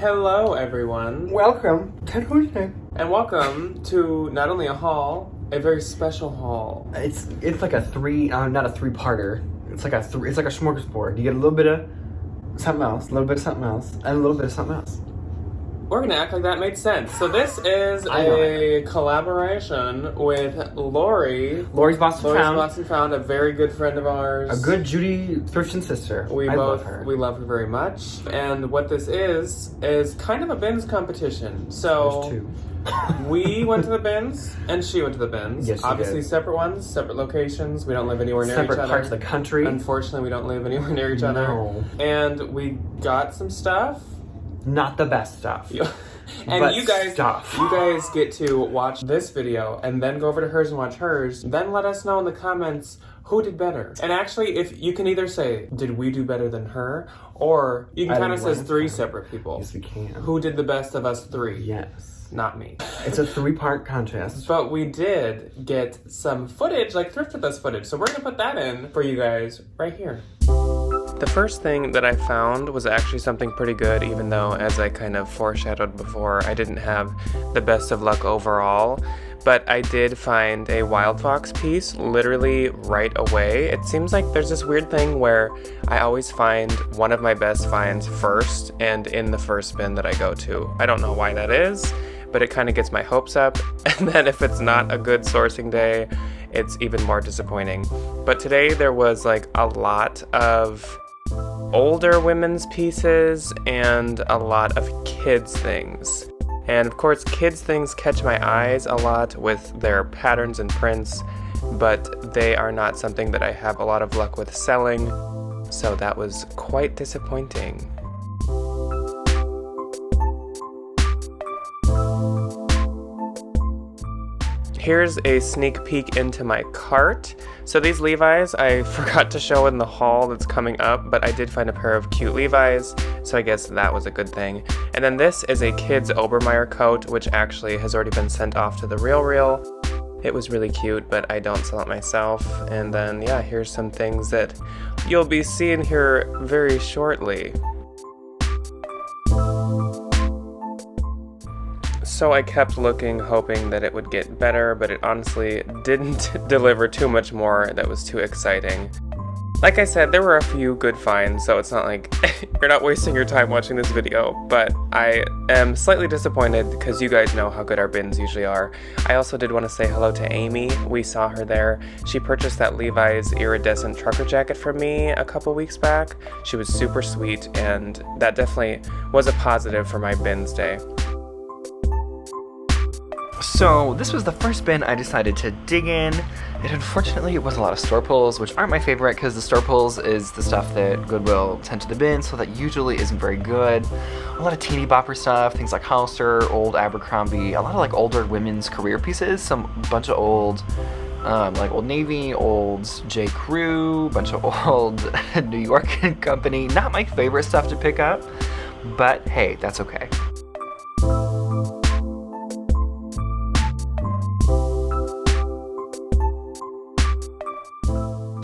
Hello, everyone. Welcome to Tuesday. And welcome to not only a haul, a very special haul. It's like a not a three-parter. It's like a smorgasbord. You get a little bit of something else, a little bit of something else, and a little bit of something else. We're gonna act like that made sense. So this is a collaboration with Lori. Lori's Boston Found, a very good friend of ours. A good Judy Thrift sister. We love her. We love her very much. And what this is kind of a bins competition. So There's two. we went to the bins and she went to the bins. Yes, obviously separate ones, separate locations. We don't live anywhere near each other. Separate parts of the country. Unfortunately, we don't live anywhere near each other. No. And we got some stuff. Not the best stuff. And but you guys get to watch this video and then go over to hers and watch hers. Then let us know in the comments who did better. And actually, if you can either say, did we do better than her? Or you can kind of say three separate people. Yes, we can. Who did the best of us three? Yes. Not me. It's a three-part contest. But we did get some footage, like Thrift with us footage. So we're gonna put that in for you guys right here. The first thing that I found was actually something pretty good, even though, as I kind of foreshadowed before, I didn't have the best of luck overall. But I did find a Wild Fox piece literally right away. It seems like there's this weird thing where I always find one of my best finds first and in the first bin that I go to. I don't know why that is, but it kind of gets my hopes up. And then if it's not a good sourcing day, it's even more disappointing. But today there was like a lot of older women's pieces and a lot of kids things. And of course, kids things catch my eyes a lot with their patterns and prints, but they are not something that I have a lot of luck with selling, so that was quite disappointing. Here's a sneak peek into my cart. So these Levi's I forgot to show in the haul that's coming up, but I did find a pair of cute Levi's, so I guess that was a good thing. And then this is a kid's Obermeyer coat, which actually has already been sent off to the RealReal. It was really cute, but I don't sell it myself. And then, yeah, here's some things that you'll be seeing here very shortly. So I kept looking, hoping that it would get better, but it honestly didn't deliver too much more that was too exciting. Like I said, there were a few good finds, so it's not like you're not wasting your time watching this video, but I am slightly disappointed because you guys know how good our bins usually are. I also did want to say hello to Amy. We saw her there. She purchased that Levi's iridescent trucker jacket from me a couple weeks back. She was super sweet, and that definitely was a positive for my bins day. So this was the first bin I decided to dig in, and unfortunately it was a lot of store pulls, which aren't my favorite because the store pulls is the stuff that Goodwill sent to the bin, so that usually isn't very good. A lot of teeny bopper stuff, things like Hollister, old Abercrombie, a lot of like older women's career pieces, bunch of old like Old Navy, old J. Crew, bunch of old New York & Company. Not my favorite stuff to pick up, but hey, that's okay.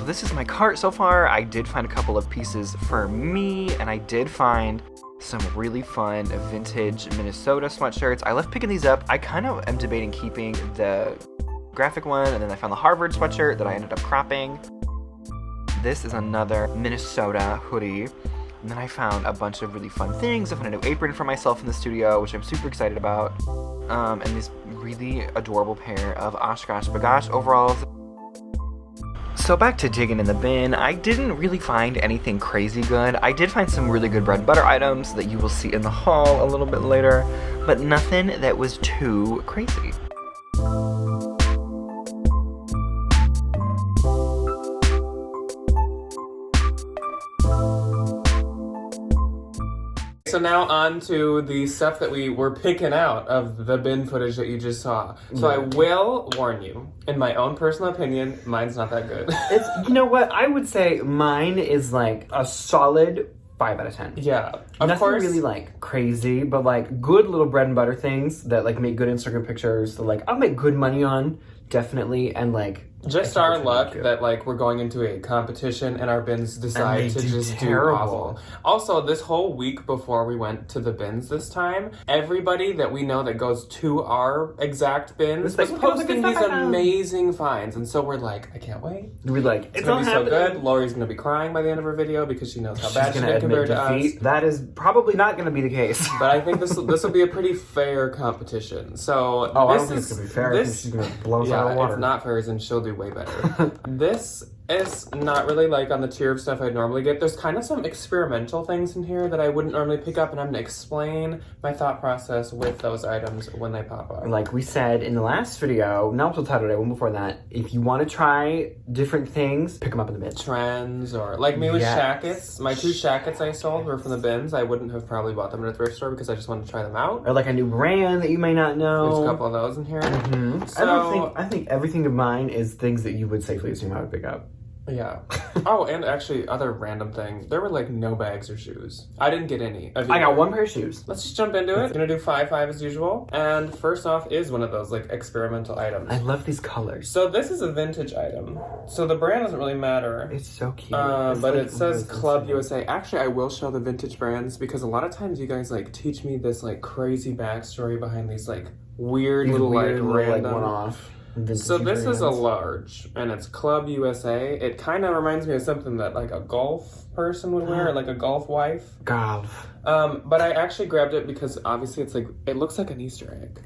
This is my cart so far. I did find a couple of pieces for me, and I did find some really fun vintage Minnesota sweatshirts. I left picking these up. I kind of am debating keeping the graphic one, and then I found the Harvard sweatshirt that I ended up cropping. This is another Minnesota hoodie. And then I found a bunch of really fun things. I found a new apron for myself in the studio, which I'm super excited about. And this really adorable pair of Oshkosh Bagosh overalls. So back to digging in the bin, I didn't really find anything crazy good. I did find some really good bread and butter items that you will see in the haul a little bit later, but nothing that was too crazy. So now on to the stuff that we were picking out of the bin footage that you just saw. So I will warn you, in my own personal opinion, mine's not that good. You know what? I would say mine is like a solid 5 out of 10. Yeah, of course. Nothing really like crazy, but like good little bread and butter things that like make good Instagram pictures. So like I'll make good money on, definitely, and like Just our luck that, like, we're going into a competition and our bins decide to just do awful. Also, this whole week before we went to the bins this time, everybody that we know that goes to our exact bins was posting these amazing finds. And so we're like, I can't wait. We're like, it's going to be so good. Lori's going to be crying by the end of her video because she knows how bad she did compared to us. That is probably not going to be the case. But I think this will be a pretty fair competition. So I don't think it's going to be fair. I think she's going to blow us out of water. It's not fair, and she'll do way better. This is not really like on the tier of stuff I'd normally get. There's kind of some experimental things in here that I wouldn't normally pick up, and I'm going to explain my thought process with those items when they pop up. Like we said in the last video, not the title day, one before that, if you want to try different things, pick them up in the bins. Trends, or like me with shackets. My 2 shackets I sold were from the bins. I wouldn't have probably bought them in a thrift store because I just wanted to try them out. Or like a new brand that you may not know. There's a couple of those in here. Mm-hmm. So, I think everything of mine is things that you would safely assume I would pick up. Yeah. Oh, and actually, other random thing. There were like no bags or shoes. I didn't get any. I got 1 pair of shoes. Let's just jump into it. Gonna do 5 as usual. And first off is one of those like experimental items. I love these colors. So this is a vintage item. So the brand doesn't really matter. It's so cute. But like, it says Club USA. Actually, I will show the vintage brands because a lot of times you guys like teach me this like crazy backstory behind these like weird little random one-off. So this is a large, and it's Club USA. It kind of reminds me of something that like a golf person would wear, like a golf wife. Golf. But I actually grabbed it because obviously it's like, it looks like an Easter egg.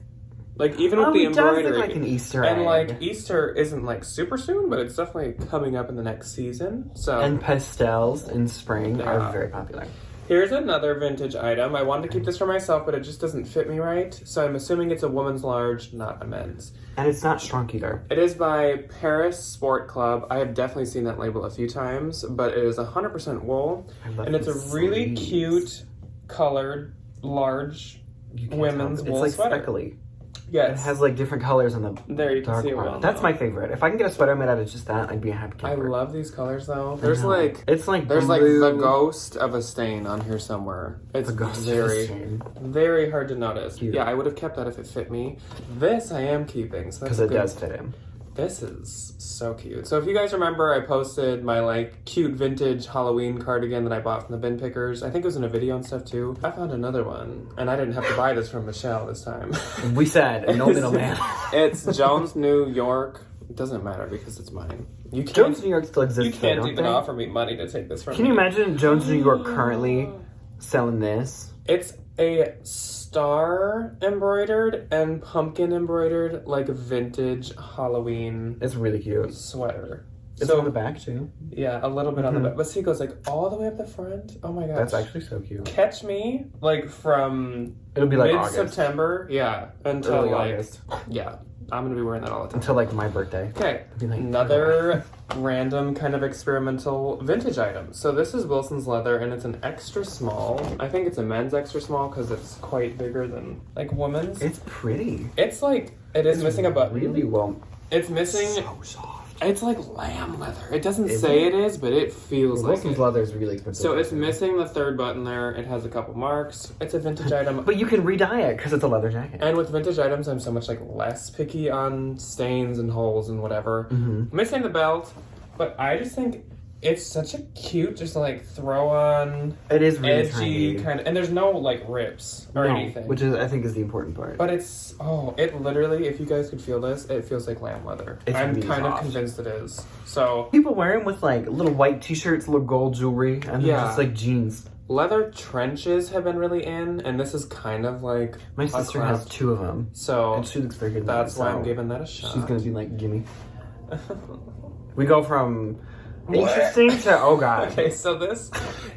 Like even with the embroidery. It does look like an Easter egg. And like Easter isn't like super soon, but it's definitely coming up in the next season. So. And pastels in spring are very popular. Here's another vintage item. I wanted to keep this for myself, but it just doesn't fit me right. So I'm assuming it's a woman's large, not a men's. And it's not shrunk either. It is by Paris Sport Club. I have definitely seen that label a few times, but it is 100% wool. And it's a really cute, colored, large women's wool it's like sweater. Speckly. Yes. It has like different colors on the there you can see it part. well. That's my favorite. If I can get a sweater made out of just that, I'd be a happy camper. I love these colors though. There's like there's like the ghost of a stain on here somewhere. It's very hard to notice. Cute. Yeah, I would have kept that if it fit me. This I am keeping. So because it does fit him. This is so cute. So if you guys remember, I posted my like cute vintage Halloween cardigan that I bought from the bin pickers. I think it was in a video and stuff too. I found another one, and I didn't have to buy this from Michelle this time. We said, no middleman. It's Jones, New York. It doesn't matter because it's mine. Jones, New York still exists. You can't even offer me money to take this from me. Can you imagine Jones, New York currently selling this? It's a star embroidered and pumpkin embroidered, like vintage Halloween. It's really cute. Sweater. It's on the back too. Yeah, a little bit on the back. But see, it goes like all the way up the front. Oh my gosh. That's actually so cute. Catch me like from it'll be like mid-September. Yeah. Until early like August. Yeah. I'm gonna be wearing that all the time. Until like my birthday. Okay. Like, another random kind of experimental vintage item. So this is Wilson's leather, and it's an extra small. I think it's a men's extra small because it's quite bigger than like women's. It's pretty. It's like it's missing a button. Really well. It's missing. So soft. It's like lamb leather. It doesn't say it is, but it feels like Wilson's leather is really expensive. So it's missing the 3rd button there. It has a couple marks. It's a vintage item. But you can re-dye it because it's a leather jacket. And with vintage items, I'm so much like less picky on stains and holes and whatever. Mm-hmm. Missing the belt, but I just think it's such a cute, just like throw on. It is really edgy kind of, and there's no like rips or anything, which is I think is the important part. But it's it literally, if you guys could feel this, it feels like lamb leather. I'm really kind of convinced it is. So people wear them with like little white t-shirts, little gold jewelry, and then just like jeans. Leather trenches have been really in, and this is kind of like my sister has 2 of them. So and she looks very good. That's why I'm giving that a shot. She's gonna be like, gimme. We go from interesting to oh god. Okay, so this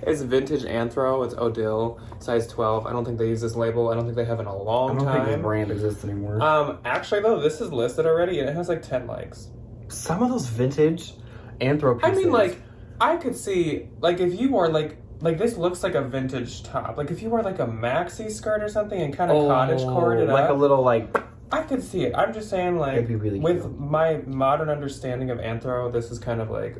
is vintage Anthro. It's Odile, size 12. I don't think they use this label. I don't think they have in a long time. I don't think this brand exists anymore. Actually though, this is listed already, and it has like 10 likes. Some of those vintage Anthro pieces. I mean, like, I could see, like, if you wore like this looks like a vintage top. Like if you wore like a maxi skirt or something and kind of cottage cord it like up. a little like. I could see it. I'm just saying, like, it'd be really with cute. my modern understanding of Anthro, this is kind of like.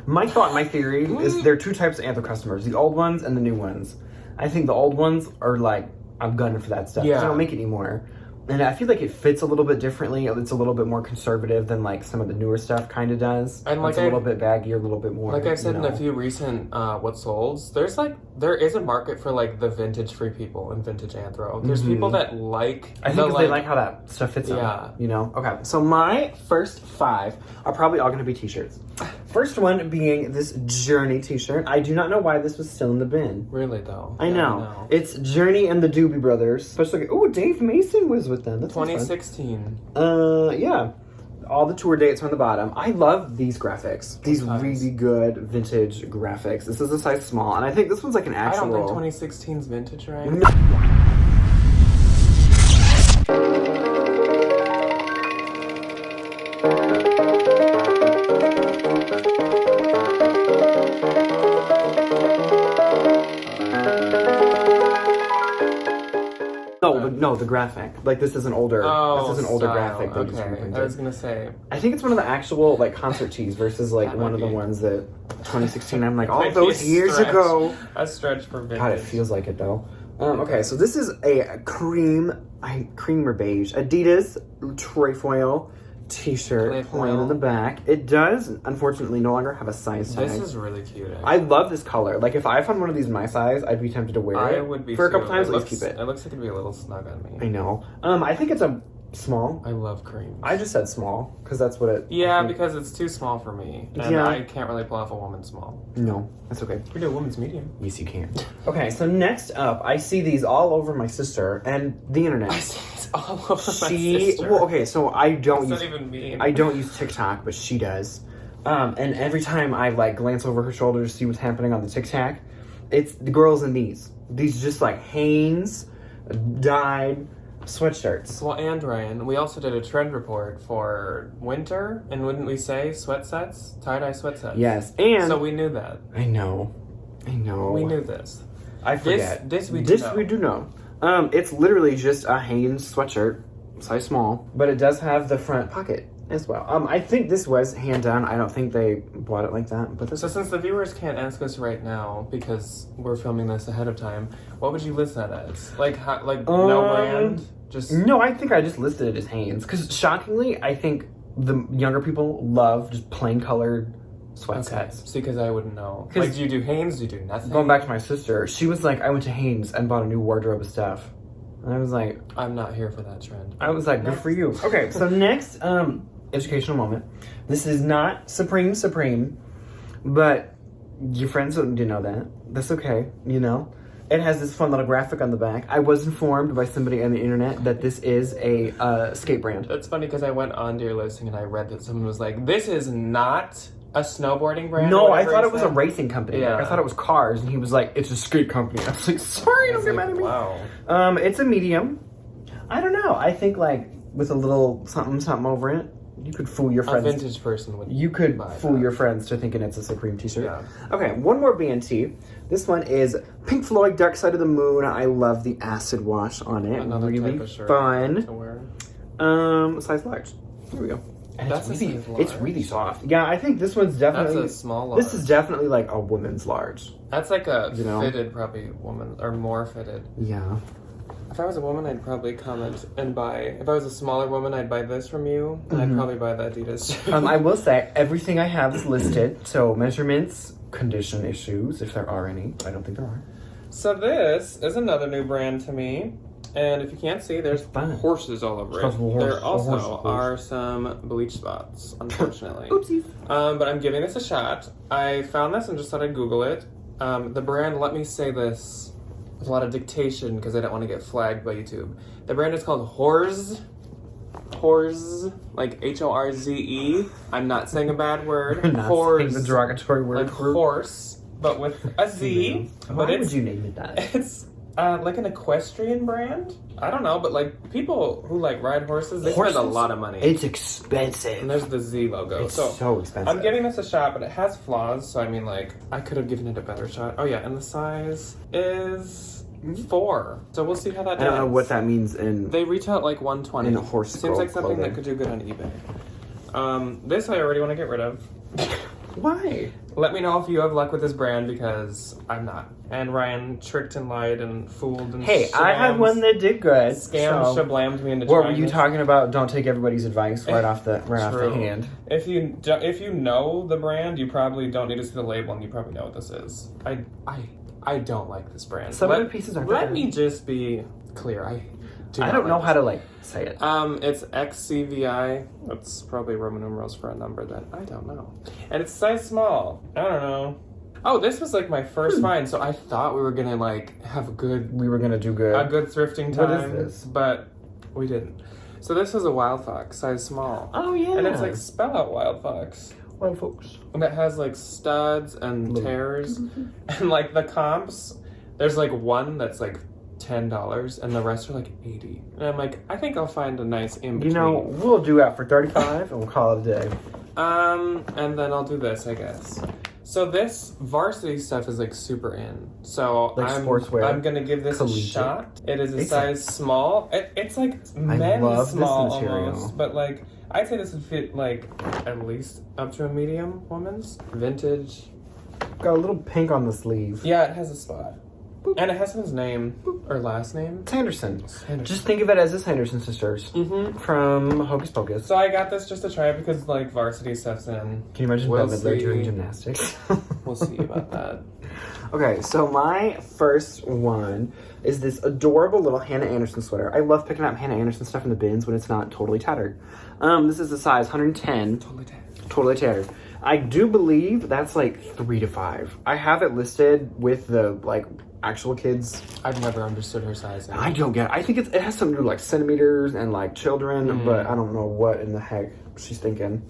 My theory is there are 2 types of Anthro customers: the old ones and the new ones. I think the old ones are like, I'm gunning for that stuff. Yeah. They don't make it anymore. And I feel like it fits a little bit differently. It's a little bit more conservative than like some of the newer stuff kind of does. And like it's a little bit baggy, a little bit more. Like I've said in a few recent What Solds, there is a market for like the vintage free people and vintage anthro. There's people that like. I think they like how that stuff fits. Yeah. You know. Okay. So my first 5 are probably all going to be t-shirts. First one being this Journey t-shirt. I do not know why this was still in the bin. Really though. I know. It's Journey and the Doobie Brothers. Especially, Dave Mason was with them. That's 2016. Yeah. All the tour dates are on the bottom. I love these graphics. These really good vintage graphics. This is a size small, and I think this one's like an actual. I don't think 2016's vintage, right? No. No, the graphic. Like this is an older. This is an older graphic. Okay, I was gonna say. I think it's one of the actual like concert tees versus like one of the ones that 2016. I'm like all those years ago. A stretch for vintage. God, it feels like it though. Okay, so this is a cream or beige Adidas trefoil t-shirt plain in the back. It does unfortunately no longer have a size tag. This is really cute. I love this color. Like if I found one of these my size, I'd be tempted to wear it. I would be for a couple too. times. Let's keep it. It looks like it'd be a little snug on me. I know. I think it's a small. I love cream. I just said small because that's what it. Yeah, because it's too small for me, and I can't really pull off a woman's small. No, that's okay. We do a woman's medium. Yes, you can. Okay, so next up, I see these all over my sister and the internet. I see these all over my sister. Well, okay, so I don't That's use. not even mean. I don't use TikTok, but she does. And every time I like glance over her shoulder to see what's happening on the TikTok, it's the girls in these. These just like Hanes dyed sweatshirts. Well, and Ryan, we also did a trend report for winter, and wouldn't we say sweat sets, tie-dye sweat sets? Yes, and so we knew that. I know. We knew this. I forget. This we do know. It's literally just a Hanes sweatshirt, size small, but it does have the front pocket as well. I think this was hand done. I don't think they bought it like that. But so since the viewers can't ask us right now because we're filming this ahead of time, what would you list that as? Like no brand? No, I think I just listed it as Hanes because shockingly, I think the younger people love just plain colored sweat sets. See, because I wouldn't know. Like, do you do Hanes? Do you do nothing? Going back to my sister, she was like, I went to Hanes and bought a new wardrobe of stuff. And I was like... I'm not here for that trend. I was like, good for you. Okay, so next, educational moment. This is not Supreme, but your friends didn't know that. That's okay, you know? It has this fun little graphic on the back. I was informed by somebody on the internet that this is a skate brand. That's funny because I went onto your listing and I read that someone was like, this is not a snowboarding brand? No, I thought it was a racing company. Yeah. Like, I thought it was cars, and he was like, it's a skate company. I was like, sorry, don't get mad at me. Wow. It's a medium. I don't know. I think, like, with a little something over it, you could fool your friends. A vintage person would. You could fool your friends to thinking it's a Supreme t-shirt. Yeah. Okay, one more band tee. This one is Pink Floyd, Dark Side of the Moon. I love the acid wash on it. Another really type of shirt fun. to wear. Size large. Here we go. And it's really soft. Yeah, I think this one's definitely... That's a small large. This is definitely like a woman's large. That's like a fitted probably woman, or more fitted. Yeah. If I was a woman, I'd probably comment and buy... If I was a smaller woman, I'd buy this from you, and I'd probably buy the Adidas. I will say, everything I have is listed. So measurements, condition issues, if there are any. I don't think there are. So this is another new brand to me. And if you can't see, there's horses all over it. There also are some bleach spots, unfortunately. Oopsies. But I'm giving this a shot. I found this and just thought I'd Google it. The brand, let me say this with a lot of dictation because I don't want to get flagged by YouTube. The brand is called Horze, like Horze. I'm not saying a bad word. Horze, the derogatory word. Like horse, but with a Z. Why would you name it that? It's like an equestrian brand? I don't know, but like people who like ride horses, they spend a lot of money. It's expensive. And there's the Z logo. It's so expensive. I'm giving this a shot, but it has flaws, so I mean like, I could have given it a better shot. Oh yeah, and the size is 4. So we'll see how that does. I don't know what that means in... They retail at like 120. In a horse Seems like something clothing. that could do good on eBay. This I already want to get rid of. Why? Let me know if you have luck with this brand because I'm not. And Ryan tricked and lied and fooled and Hey, I had one that did good. scammed, so- shablammed me into What were trying you this. talking about? Don't take everybody's advice right off the True. hand. If you know the brand, you probably don't need to see the label, and you probably know what this is. I don't like this brand. Some of the pieces are Let bad. me just be clear. I don't know how to like say it. It's XCVI. That's probably Roman numerals for a number that I don't know. And it's size small. I don't know. Oh, this was like my first find, so I thought we were gonna like have a good do good. thrifting What time. is this? But we didn't. So this is a Wild Fox, size small. Oh yeah. And it's like spell out Wild Fox. Wild Fox. And it has like studs and Little- tears. And like the comps, there's like one that's like $10 and the rest are like 80. And I'm like, I think I'll find a nice in between. You know, we'll do that for 35 and we'll call it a day. And then I'll do this, I guess. So this varsity stuff is like super in. So Like sportswear. I'm gonna give this Collegiate. a shot. It is a It's size small. It's like men's love this small material. almost, but like I'd say this would fit like at least up to a medium woman's. Vintage. Got a little pink on the sleeve. Yeah, it has a spot. And it has his name or last name. Sanderson. Sanderson. Just think of it as the Sanderson sisters Mm-hmm. from Hocus Pocus. So I got this just to try it because like varsity stuff's in. Can you imagine We'll Bette Midler see. doing gymnastics? We'll see about that. Okay, so my first one is this adorable little Hannah Anderson sweater. I love picking up Hannah Anderson stuff in the bins when it's not totally tattered. This is a size 110. Totally dead. Totally tattered. I do believe that's like 3 to 5. I have it listed with the like actual kids. I've never understood her sizing. I don't get it. I think it has something to do with like centimeters and like children, but I don't know what in the heck she's thinking.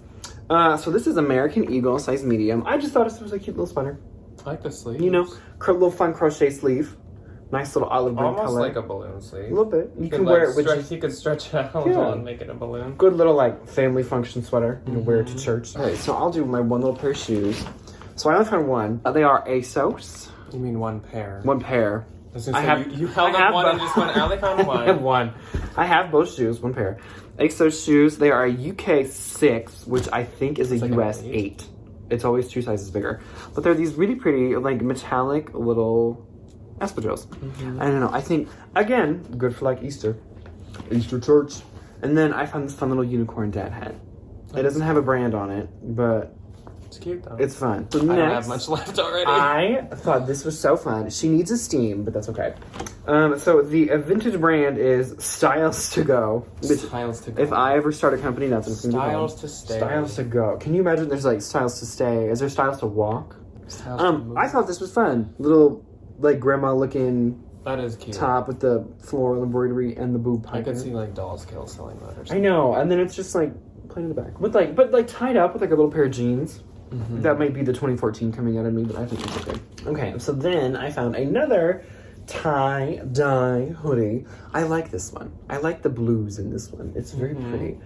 So this is American Eagle, size medium. I just thought this was a cute little sweater. I like the sleeve. You know, little fun crochet sleeve. Nice little olive green Almost color. like a balloon sleeve. A little bit. You can like, wear it with stretch, you could stretch it out Yeah. and make it a balloon. good little like family function sweater. You know, wear it to church. All right, so I'll do my one little pair of shoes. So I only found one. They are ASOS. You mean one pair? One pair. I was gonna I say, have- you held I up have one and both. just went, I only found one. I have one. I have both shoes, one pair. ASOS shoes. They are a UK 6, which I think is a like US an 8. It's always 2 sizes bigger. But they're these really pretty, like metallic little espadrilles. I don't know. I think, again, good for like Easter church. And then I found this fun little unicorn dad hat. It doesn't have a brand on it, but It's cute though. it's fun. So I don't next, have much left already. I thought this was so fun. She needs a steam, but that's okay. So the vintage brand is Styles to Go. Which, Styles to go. if I ever start a company, that's what's going to be called. Styles to stay. Styles to Go. Can you imagine there's like Styles to Stay? Is there Styles to Walk? Styles to move. I thought this was fun. Little like grandma looking That is cute. top with the floral embroidery and the boob I pipe. could see like Doll's Kill selling that or I something. know, and then it's just like plain in the back with like, but like tied up with like a little pair of jeans. Mm-hmm. That might be the 2014 coming out of me, but I think it's okay. Okay, so then I found another tie-dye hoodie. I like this one. I like the blues in this one. It's very pretty.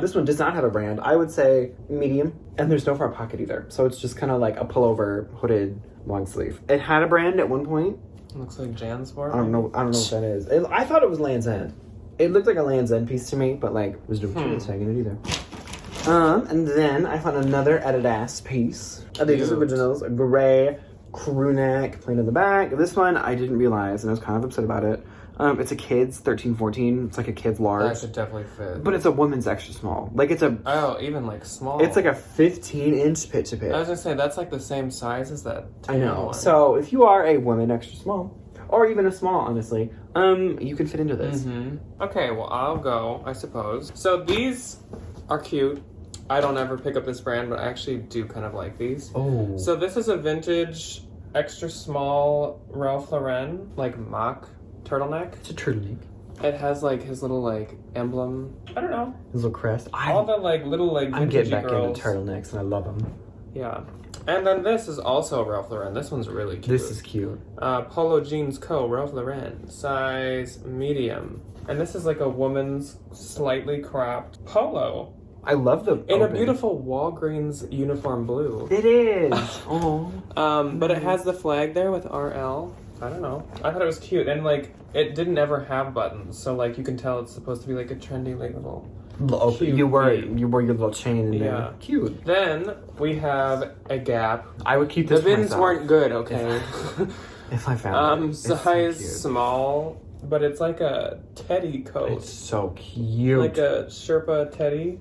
This one does not have a brand. I would say medium, and there's no front pocket either. So it's just kind of like a pullover hooded long sleeve. It had a brand at one point. Looks like Jansport. I don't know what that is. I thought it was Land's End. It looked like a Land's End piece to me, but like was no tagging it either. And then I found another Adidas piece. Adidas Cute. Originals, a gray crew neck, plain in the back. This one I didn't realize, and I was kind of upset about it. It's a kid's 13, 14. It's like a kid's large, That could definitely fit. but it's a woman's extra small. Like it's a, Oh, even like small. it's like a 15-inch pit to I pit. was gonna say that's like the same size as that. I know. one. So if you are a woman extra small, or even a small, honestly, you can fit into this. Okay, well I'll go, I suppose. So these are cute. I don't ever pick up this brand, but I actually do kind of like these. Oh. So this is a vintage, extra small Ralph Lauren, like mock turtleneck. It's a turtleneck. It has like his little like emblem. I don't know. His little crest. All the like little like I'm vintagey getting back girls. into turtlenecks, and I love them. Yeah. And then this is also Ralph Lauren. This one's really cute. This is cute. Polo Jeans Co. Ralph Lauren, size medium. And this is like a woman's slightly cropped polo. I love the In a open. beautiful Walgreens uniform blue. It is. Oh. But it has the flag there with RL. I don't know. I thought it was cute. And like, it didn't ever have buttons. So like, you can tell it's supposed to be like a trendy like little Cute You wore V. your little chain in there. Yeah. Cute. Then we have a Gap. I would keep The this for bins myself. weren't good, okay? If I found it. It's so Size cute. small, but it's like a teddy coat. It's so cute. Like a Sherpa teddy.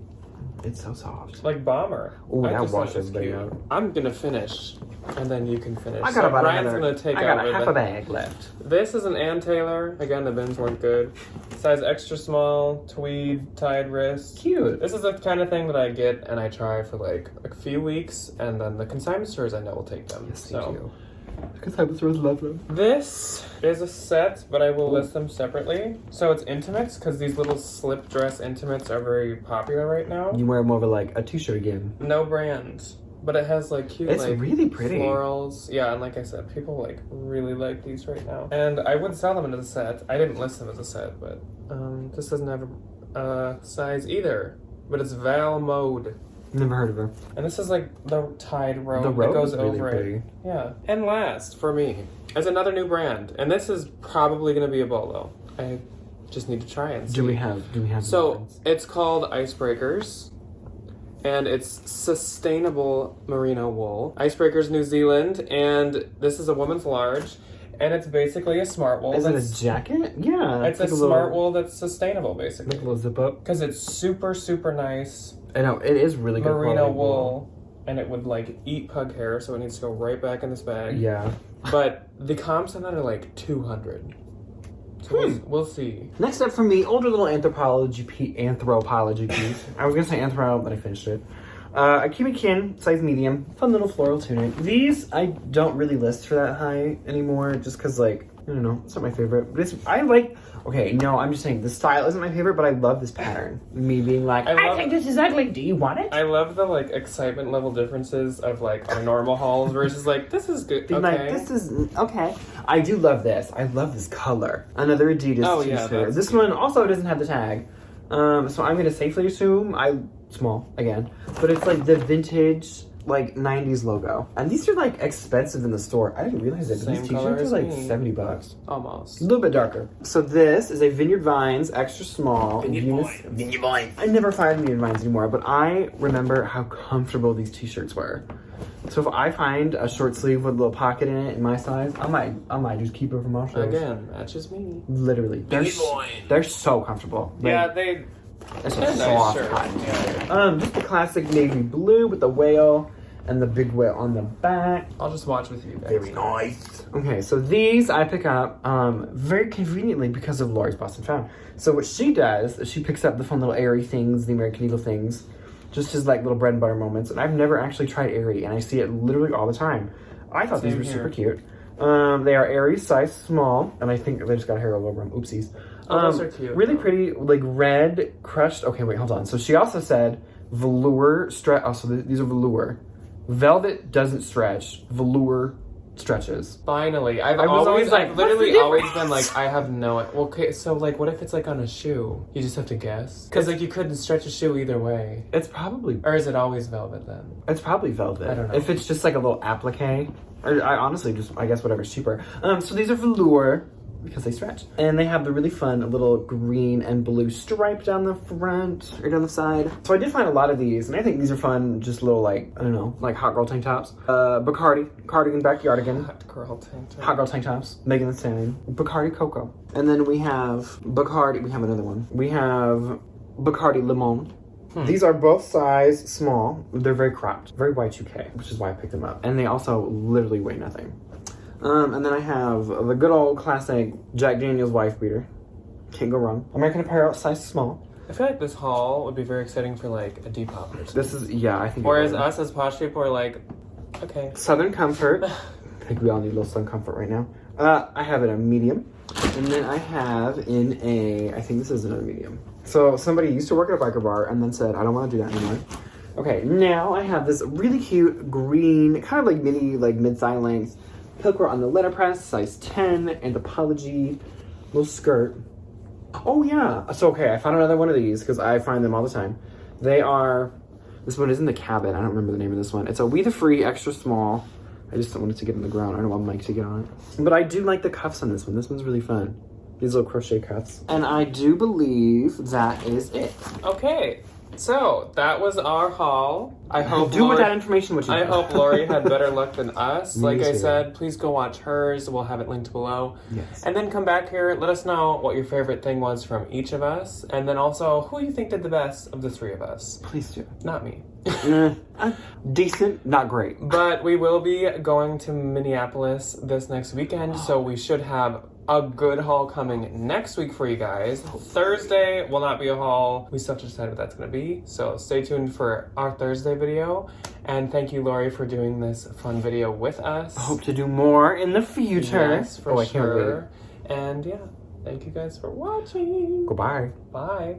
It's so soft. Like bomber. Ooh, I that just thought washes it was big cute. out. I'm gonna finish, and then you can finish. I got about Ryan's another. gonna take I got over a half the- a bag left. This is an Ann Taylor. Again, the bins weren't good. Size extra small, tweed, tied wrist. Cute. This is the kind of thing that I get and I try for like a few weeks, and then the consignment stores I know will take them. Yes, so. thank you. Consignment stores love them. This is a set, but I will list them separately. So it's intimates, because these little slip dress intimates are very popular right now. You wear more of a t-shirt again. No brand, but it has like cute It's like really pretty. florals. Yeah, and like I said, people like really like these right now. And I would sell them as a set. I didn't list them as a set, but this doesn't have a size either. But it's Val Mode. Never heard of her. And this is like the tied robe The that robe goes is really over pretty. it. Yeah. And last, for me, is another new brand. And this is probably going to be a bolo. I just need to try and see. Do we have So, difference? it's called Icebreakers. And it's sustainable merino wool. Icebreakers New Zealand. And this is a woman's large. And it's basically a smart wool. Is it a jacket? Yeah. It's a like smart little, wool that's sustainable, basically. like a little zip up. Because it's super, super nice. I know, it is really good Merino quality wool, and it would like eat pug hair, so it needs to go right back in this bag. Yeah. But the comps on that are like 200. So we'll see. Next up for me, older little anthropology piece. I was gonna say anthro, but I finished it. A Kimi Kin, size medium, fun little floral tunic. These I don't really list for that high anymore, just because like I don't know, it's not my favorite. But it's I like. Okay, no, I'm just saying the style isn't my favorite, but I love this pattern. Me being like, I think this is ugly. Do you want it? I love the like excitement level differences of like our normal hauls versus like this is good. Being Okay. like, this is okay. I do love this. I love this color. Another Adidas Oh, yeah, t-shirt. that's This cute. one also doesn't have the tag. So I'm gonna safely assume small again, but it's like the vintage like 90s logo. And these are like expensive in the store. I didn't realize it, but Same these color t-shirts are as like me. $70. Almost. A little bit darker. So this is a Vineyard Vines extra small. Vineyard Vines. I never find Vineyard Vines anymore, but I remember how comfortable these t-shirts were. So if I find a short sleeve with a little pocket in it in my size, I might just keep it for my shows. Again, matches me. Literally. They're so comfortable. Like, Yeah, they. it's They're a nice soft shirts. cotton. Yeah. Just the classic navy blue with the whale and the big whale on the back. I'll just watch with you guys. Very nice. Okay, so these I pick up very conveniently because of Lori's Boston Found. So what she does is she picks up the fun little Aerie things, the American Eagle things, just as like little bread and butter moments. And I've never actually tried Aerie, and I see it literally all the time. I thought these Same were here. super cute. They are Aerie size small, and I think they just got hair all over them. Oopsies. Oh, those are cute, Really though. pretty, like red crushed. Okay, wait, hold on. So she also said velour stretch. Oh, so these are velour. Velvet doesn't stretch. Velour stretches. Finally, I was always like, I've what's the literally always difference? been like, I have no. Well, okay, so like, what if it's like on a shoe? You just have to guess, because like you couldn't stretch a shoe either way. It's probably Or is it always velvet then? velvet. I don't know. If it's just like a little applique, or I honestly just I guess whatever's cheaper. So these are velour because they stretch, and they have the really fun little green and blue stripe down the front or down the side. So I did find a lot of these, and I think these are fun. Just little like I don't know, like hot girl tank tops. Bacardi cardigan backyardigan. Hot girl tank top. Hot girl tank tops. Megan Thee Stallion. Bacardi Cocoa. And then we have Bacardi. We have another one. We have Bacardi Limon. These are both size small. They're very cropped. Very Y2K, which is why I picked them up. And they also literally weigh nothing. And then I have the good old classic Jack Daniels wife beater. Can't go wrong. American Apparel, size small. I feel like this haul would be very exciting for like a Depop or something. This is, yeah, I think. it Whereas would. us as posh people are like, okay. Southern Comfort. I think we all need a little Southern Comfort right now. I have it in a medium. And then I have in a, I think this is another medium. So somebody used to work at a biker bar and then said, I don't want to do that anymore. Okay, now I have this really cute green, kind of like mini, like mid-thigh length Pilcro on the letterpress, size 10, Anthropology, little skirt. Oh yeah, so okay, I found another one of these because I find them all the time. They are, this one is in the cabin, I don't remember the name of this one. It's a We The Free extra small. I just don't want it to get on the ground, I don't want Mike to get on it. But I do like the cuffs on this one, this one's really fun. These little crochet cuffs. And I do believe that is it. Okay, so that was our haul. I hope Do with that information what you I do. hope Lori had better luck than us. Me Like I too. said, please go watch hers. We'll have it linked below. Yes. And then come back here. Let us know what your favorite thing was from each of us. And then also who you think did the best of the three of us. Please do. Not me. Decent, not great. But we will be going to Minneapolis this next weekend, so we should have a good haul coming next week for you guys. Thursday will not be a haul. We still have to decide what that's going to be. So stay tuned for our Thursday video. And thank you, Lori, for doing this fun video with us. I hope to do more in the future. Yes, for sure. And yeah, thank you guys for watching. Goodbye. Bye.